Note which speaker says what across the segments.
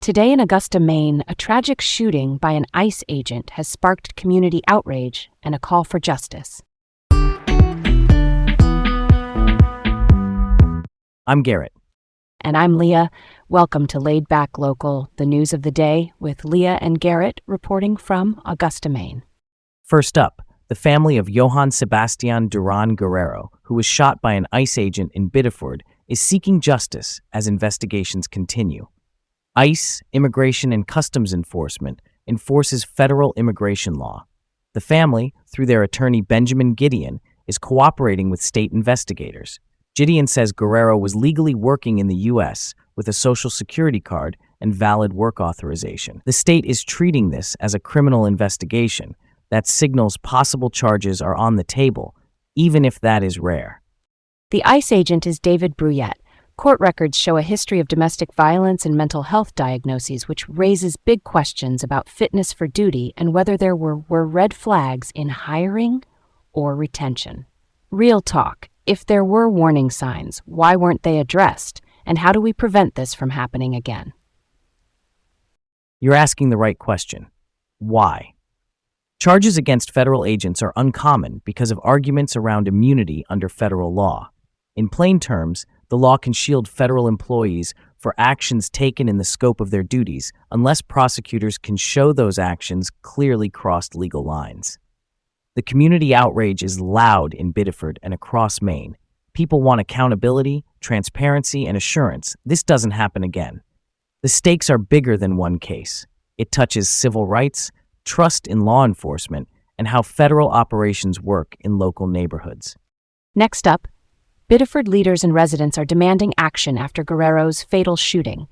Speaker 1: Today in Augusta, Maine, a tragic shooting by an ICE agent has sparked community outrage and a call for justice.
Speaker 2: I'm Garrett.
Speaker 1: And I'm Leah. Welcome to Laid Back Local, the news of the day, with Leah and Garrett reporting from Augusta, Maine.
Speaker 2: First up, the family of Johann Sebastian Duran Guerrero, who was shot by an ICE agent in Biddeford, is seeking justice as investigations continue. ICE, Immigration and Customs Enforcement, enforces federal immigration law. The family, through their attorney Benjamin Gideon, is cooperating with state investigators. Gideon says Guerrero was legally working in the U.S. with a Social Security card and valid work authorization. The state is treating this as a criminal investigation that signals possible charges are on the table, even if that is rare.
Speaker 1: The ICE agent is David Bruyette. Court records show a history of domestic violence and mental health diagnoses, which raises big questions about fitness for duty and whether there were red flags in hiring or retention. Real talk. If there were warning signs, why weren't they addressed? And how do we prevent this from happening again?
Speaker 2: You're asking the right question. Why? Charges against federal agents are uncommon because of arguments around immunity under federal law. In plain terms, the law can shield federal employees for actions taken in the scope of their duties unless prosecutors can show those actions clearly crossed legal lines. The community outrage is loud in Biddeford and across Maine. People want accountability, transparency, and assurance this doesn't happen again. The stakes are bigger than one case. It touches civil rights, trust in law enforcement, and how federal operations work in local neighborhoods.
Speaker 1: Next up, Biddeford leaders and residents are demanding action after Guerrero's fatal shooting.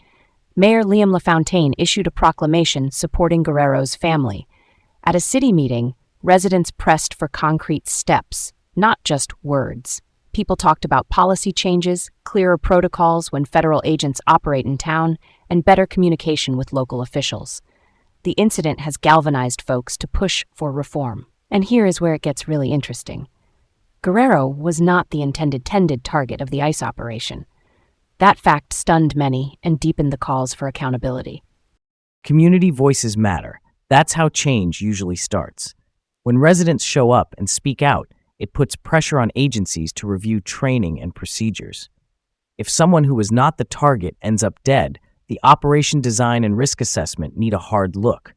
Speaker 1: Mayor Liam LaFontaine issued a proclamation supporting Guerrero's family. At a city meeting, residents pressed for concrete steps, not just words. People talked about policy changes, clearer protocols when federal agents operate in town, and better communication with local officials. The incident has galvanized folks to push for reform. And here is where it gets really interesting. Guerrero was not the intended target of the ICE operation. That fact stunned many and deepened the calls for accountability.
Speaker 2: Community voices matter. That's how change usually starts. When residents show up and speak out, it puts pressure on agencies to review training and procedures. If someone who was not the target ends up dead, the operation design and risk assessment need a hard look.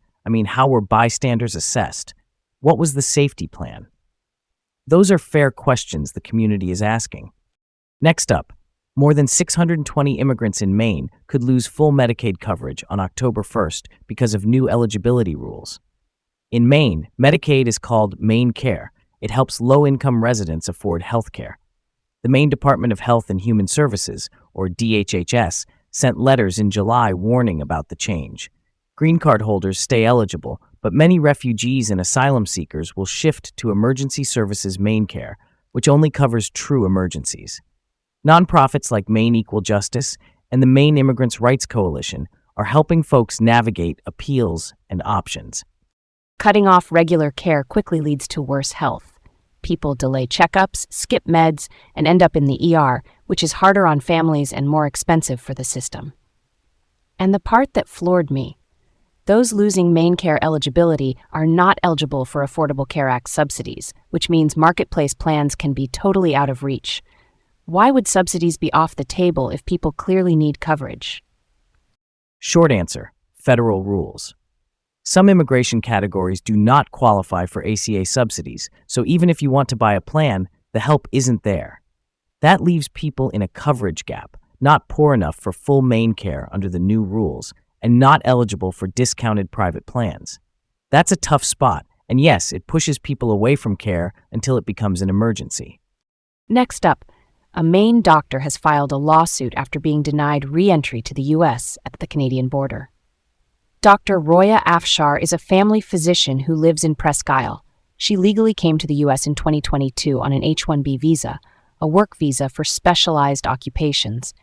Speaker 2: How were bystanders assessed? What was the safety plan? Those are fair questions the community is asking. Next up, more than 620 immigrants in Maine could lose full Medicaid coverage on October 1st because of new eligibility rules. In Maine, Medicaid is called Maine Care. It helps low-income residents afford health care. The Maine Department of Health and Human Services, or DHHS, sent letters in July warning about the change. Green card holders stay eligible, but many refugees and asylum seekers will shift to Emergency Services Maine Care, which only covers true emergencies. Nonprofits like Maine Equal Justice and the Maine Immigrants' Rights Coalition are helping folks navigate appeals and options.
Speaker 1: Cutting off regular care quickly leads to worse health. People delay checkups, skip meds, and end up in the ER, which is harder on families and more expensive for the system. And the part that floored me: those losing Maine Care eligibility are not eligible for Affordable Care Act subsidies, which means marketplace plans can be totally out of reach. Why would subsidies be off the table if people clearly need coverage?
Speaker 2: Short answer: federal rules. Some immigration categories do not qualify for ACA subsidies, so even if you want to buy a plan, the help isn't there. That leaves people in a coverage gap, not poor enough for full Maine care under the new rules, and not eligible for discounted private plans. That's a tough spot, and yes, it pushes people away from care until it becomes an emergency.
Speaker 1: Next up, a Maine doctor has filed a lawsuit after being denied re-entry to the U.S. at the Canadian border. Dr. Roya Afshar is a family physician who lives in Presque Isle. She legally came to the U.S. in 2022 on an H-1B visa, a work visa for specialized occupations.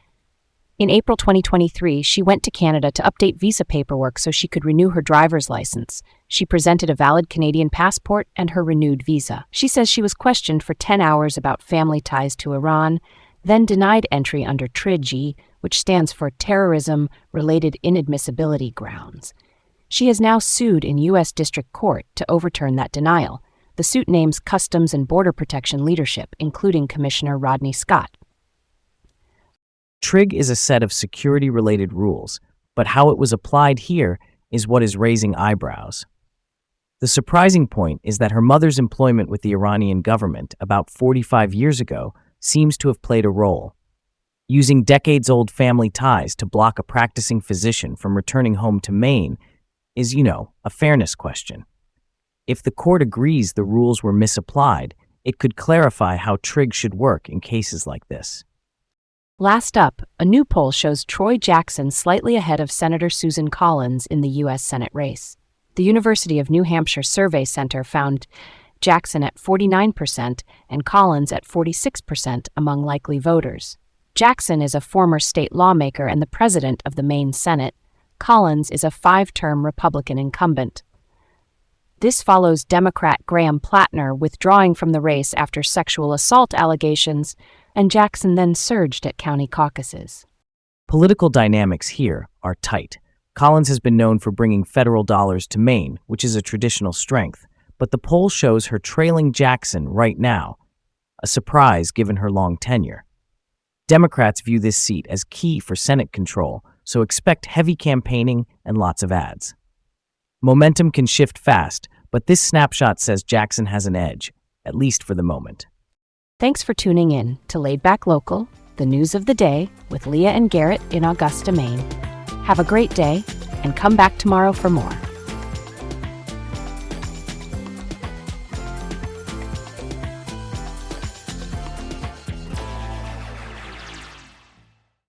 Speaker 1: In April 2023, she went to Canada to update visa paperwork so she could renew her driver's license. She presented a valid Canadian passport and her renewed visa. She says she was questioned for 10 hours about family ties to Iran, then denied entry under TRIG which stands for Terrorism-Related Inadmissibility Grounds. She has now sued in U.S. District Court to overturn that denial. The suit names Customs and Border Protection leadership, including Commissioner Rodney Scott.
Speaker 2: TRIG is a set of security-related rules, but how it was applied here is what is raising eyebrows. The surprising point is that her mother's employment with the Iranian government about 45 years ago seems to have played a role. Using decades-old family ties to block a practicing physician from returning home to Maine is, a fairness question. If the court agrees the rules were misapplied, it could clarify how TRIG should work in cases like this.
Speaker 1: Last up, a new poll shows Troy Jackson slightly ahead of Senator Susan Collins in the U.S. Senate race. The University of New Hampshire Survey Center found Jackson at 49% and Collins at 46% among likely voters. Jackson is a former state lawmaker and the president of the Maine Senate. Collins is a 5-term Republican incumbent. This follows Democrat Graham Plattner withdrawing from the race after sexual assault allegations, and Jackson then surged at county caucuses.
Speaker 2: Political dynamics here are tight. Collins has been known for bringing federal dollars to Maine, which is a traditional strength, but the poll shows her trailing Jackson right now, a surprise given her long tenure. Democrats view this seat as key for Senate control, so expect heavy campaigning and lots of ads. Momentum can shift fast, but this snapshot says Jackson has an edge, at least for the moment.
Speaker 1: Thanks for tuning in to Laid Back Local, the news of the day with Leah and Garrett in Augusta, Maine. Have a great day, and come back tomorrow for more.